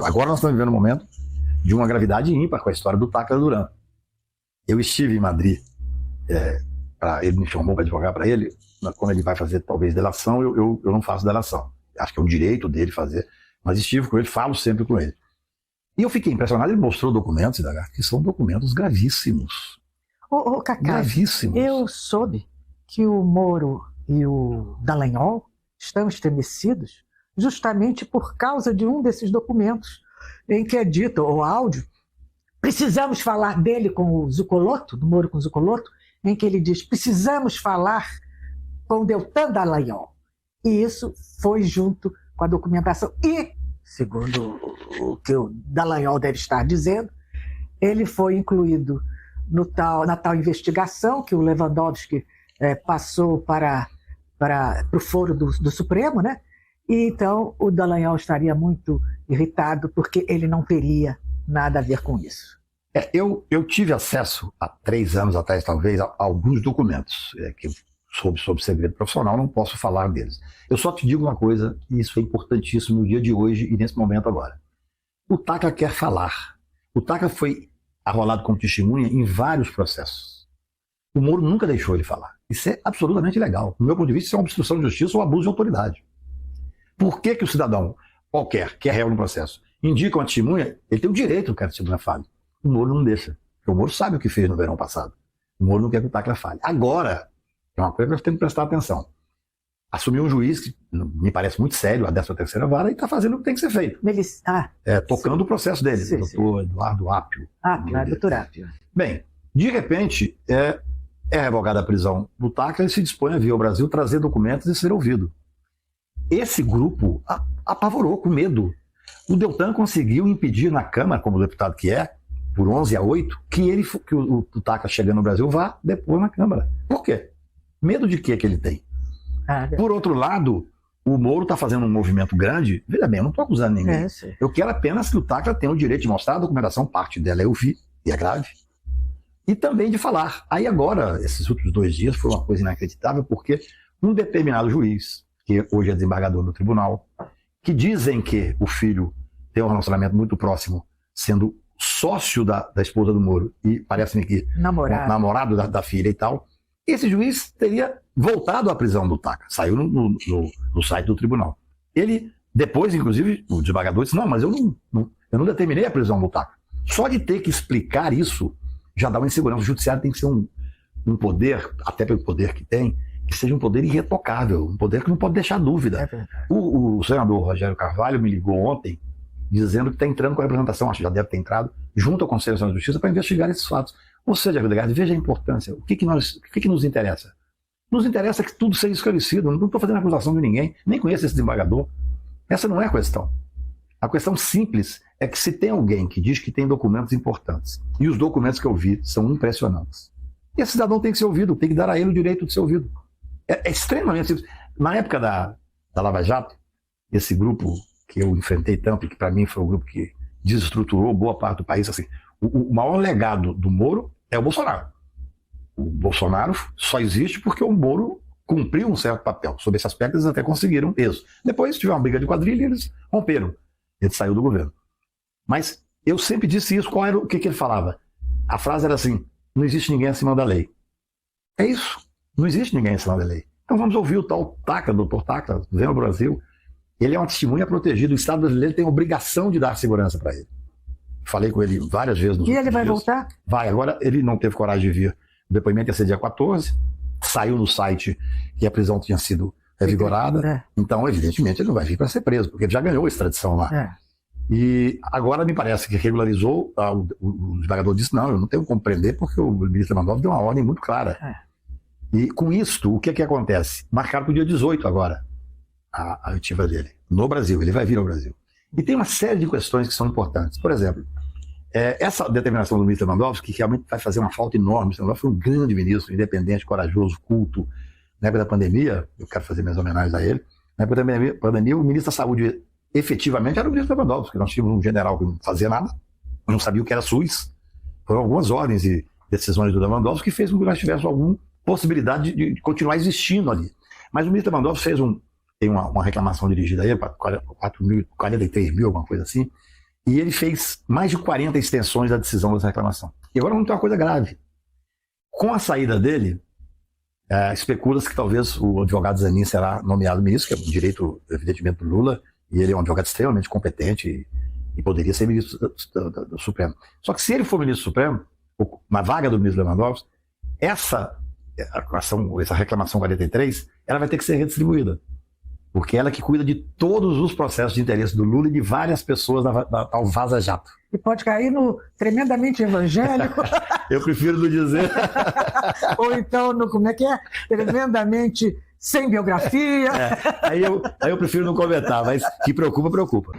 Agora nós estamos vivendo um momento de uma gravidade ímpar com a história do Tacla Duran. Eu estive em Madrid, ele me chamou para advogar para ele, como ele vai fazer talvez delação, eu não faço delação. Acho que é um direito dele fazer, mas estive com ele, falo sempre com ele. E eu fiquei impressionado, ele mostrou documentos, que são documentos gravíssimos. Cacá, gravíssimos. Eu soube que o Moro e o Dallagnol estão estremecidos justamente por causa de um desses documentos em que é dito, o áudio, precisamos falar dele com o Zuccolotto, do Moro com o Zuccolotto, em que ele diz, precisamos falar com o Deltan Dallagnol. E isso foi junto com a documentação. E, segundo o que o Dallagnol deve estar dizendo, ele foi incluído na tal investigação que o Lewandowski passou para o foro do Supremo, né? E então o Dallagnol estaria muito irritado porque ele não teria nada a ver com isso. Eu tive acesso, há 3 anos atrás talvez, a alguns documentos que eu soube sobre segredo profissional, não posso falar deles. Eu só te digo uma coisa, e isso é importantíssimo no dia de hoje e nesse momento agora. O Tacla quer falar. O Tacla foi arrolado como testemunha em vários processos. O Moro nunca deixou ele falar. Isso é absolutamente ilegal. Do meu ponto de vista, isso é uma obstrução de justiça ou abuso de autoridade. Por que o cidadão qualquer, que é réu no processo, indica uma testemunha, ele tem o direito que a testemunha fale. O Moro não deixa. Porque o Moro sabe o que fez no verão passado. O Moro não quer que o Tacla fale. Agora, é uma coisa que nós temos que prestar atenção. Assumiu um juiz que me parece muito sério, a 13ª vara, e está fazendo o que tem que ser feito. Tocando o processo dele, o doutor Eduardo Apio. Doutor Apio. Bem, de repente, é revogada a prisão do Tacla e se dispõe a vir ao Brasil trazer documentos e ser ouvido. Esse grupo apavorou, com medo. O Deltan conseguiu impedir na Câmara, como deputado que é, por 11-8, que o Tacla, chegando no Brasil, vá depor na Câmara. Por quê? Medo de que ele tem? Por outro lado, o Moro está fazendo um movimento grande. Veja bem, eu não estou acusando ninguém. Eu quero apenas que o Tacla tenha o direito de mostrar a documentação, parte dela eu vi, e é grave, e também de falar. Aí agora, esses últimos 2 dias, foi uma coisa inacreditável, porque um determinado juiz, que hoje é desembargador do tribunal, que dizem que o filho tem um relacionamento muito próximo, sendo sócio da esposa do Moro, e parece-me que namorado da filha e tal, esse juiz teria voltado à prisão do Tacla. Saiu no site do tribunal. Ele, depois, inclusive, o desembargador disse, não, mas eu não determinei a prisão do Tacla. Só de ter que explicar isso, já dá uma insegurança. O judiciário tem que ser um poder, até pelo poder que tem, que seja um poder irretocável, um poder que não pode deixar dúvida. O senador Rogério Carvalho me ligou ontem, dizendo que está entrando com a representação, acho que já deve ter entrado, junto ao Conselho Nacional de Justiça para investigar esses fatos. Ou seja, Edgardo, veja a importância. O que nos interessa? Nos interessa que tudo seja esclarecido. Não estou fazendo acusação de ninguém, nem conheço esse desembargador. Essa não é a questão. A questão simples é que se tem alguém que diz que tem documentos importantes, e os documentos que eu vi são impressionantes, esse cidadão tem que ser ouvido, tem que dar a ele o direito de ser ouvido. É extremamente simples. Na época da Lava Jato, esse grupo que eu enfrentei tanto, que para mim foi o grupo que desestruturou boa parte do país, assim, o maior legado do Moro é o Bolsonaro. O Bolsonaro só existe porque o Moro cumpriu um certo papel. Sobre esse aspecto, eles até conseguiram peso. Depois tiveram uma briga de quadrilha e eles romperam. Ele saiu do governo. Mas eu sempre disse isso. Qual era o que ele falava? A frase era assim, não existe ninguém acima da lei. É isso. Não existe ninguém acima da lei. Então vamos ouvir o tal Tacla, doutor Tacla, vem ao Brasil. Ele é uma testemunha protegida. O Estado brasileiro tem a obrigação de dar segurança para ele. Falei com ele várias vezes nos últimos dias. E ele vai voltar? Vai. Agora ele não teve coragem de vir. O depoimento ia ser dia 14. Saiu no site que a prisão tinha sido revigorada. Então, evidentemente, ele não vai vir para ser preso, porque ele já ganhou a extradição lá. E agora me parece que regularizou. O desembargador disse, não, eu não tenho como prender, porque o ministro Lewandowski deu uma ordem muito clara. E com isto, o que acontece? Marcaram para o dia 18 agora a oitiva dele, no Brasil. Ele vai vir ao Brasil. E tem uma série de questões que são importantes. Por exemplo, essa determinação do ministro Lewandowski, que realmente vai fazer uma falta enorme. O ministro Lewandowski foi um grande ministro, independente, corajoso, culto. Na época da pandemia, eu quero fazer minhas homenagens a ele, na época da pandemia, o ministro da Saúde efetivamente era o ministro Lewandowski. Nós tínhamos um general que não fazia nada, não sabia o que era SUS. Foram algumas ordens e decisões do Lewandowski que fez com que nós tivéssemos alguma possibilidade de continuar existindo ali. Mas o ministro Lewandowski tem uma reclamação dirigida a ele, para 43 mil, alguma coisa assim, E ele fez mais de 40 extensões da decisão dessa reclamação. E agora vamos ter uma coisa grave. Com a saída dele, especula-se que talvez o advogado Zanin será nomeado ministro, que é um direito, evidentemente, do Lula, e ele é um advogado extremamente competente e poderia ser ministro do Supremo. Só que se ele for ministro do Supremo, na vaga do ministro Lewandowski, essa reclamação 43, ela vai ter que ser redistribuída. Porque ela que cuida de todos os processos de interesse do Lula e de várias pessoas da tal Vaza Jato. E pode cair no tremendamente evangélico. Eu prefiro não dizer. Ou então no, como é que é? Tremendamente sem biografia. Aí eu prefiro não comentar, mas que preocupa, preocupa.